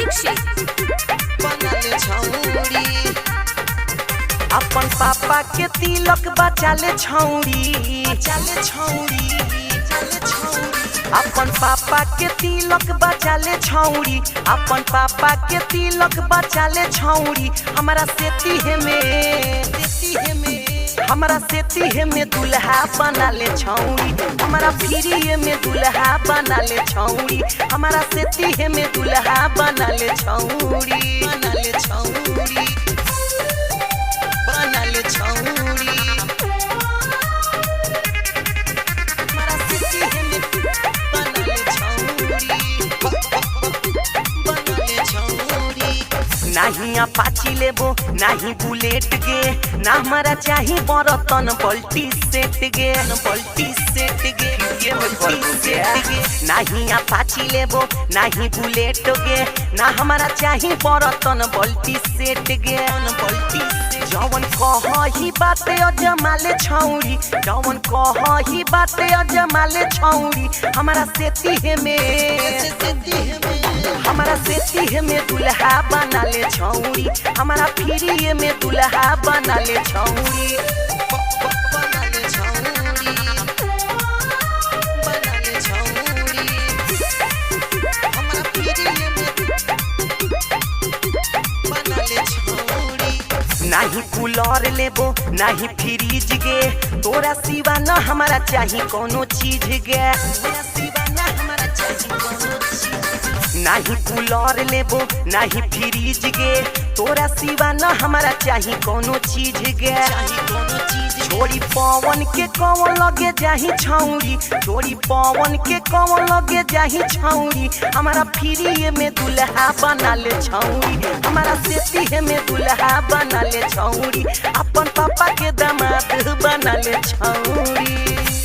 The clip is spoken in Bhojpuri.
बना ले छौरी। अपन पापा के तिलक बचा ले छौरी, चले छौरी, चले छौरी। अपन पापा के तिलक बचा ले छौरी, अपन पापा के तिलक बचा ले छौरी। हमारा सेती है में, सेती है में, हमारा सेती है में दुल्हा बना ले छौरी। हमारा फिरी में दुल्हा बना ले छौरी। हमारा सेती है में दुल्हा बना ले छौरी, बना ले छौरी, बना ले छौरी। हमारा सेती है में बना ले छौरी, बना ले छौरी। नहीं अपाची लेबो नहीं बुलेट गे, ना हमारा चाही बरतन बल्टी सेट गे, बल्टी सेट गे, ये बल्टी सेट गे। नहीं अपाची लेबो नहीं बुलेट गे, ना हमारा चाही बरतन बल्टी सेट गे, बल्टी सेट। जवन कही बाते अजमाले छौरी, जवन कही बाते अजमाले छौरी। हमारा सेती है में, हमारा सेती है में दुल्हा बना ले छौरी। हमारा फिरी में दुल्हा बना ले छौरी, बना ले छौरी, बना ले छौरी। हमारा फिरी में बना ले छौरी। नहीं कूलर लेबो नहीं फ्रिज गे, तोरा सिवा न हमारा चाही कोनो चीज गे, तोरा सिवा न हमारा चाही कोनो चीज। नहीं कूलर लेबो नहीं फ्रिज गे, तोरा सिवा न हमारा चाही कोनो चीज गे, चाही कोनो चीज। छोड़ी पवन के कौन लगे जाही छौरी, छोड़ी पवन के कौन लगे जाही छौरी। हमारा फिरी में दुल्हा बना ले छौरी, हमारा सेती है में दुल्हा बना ले छौरी। अपन पापा के दामाद बना ले छौरी।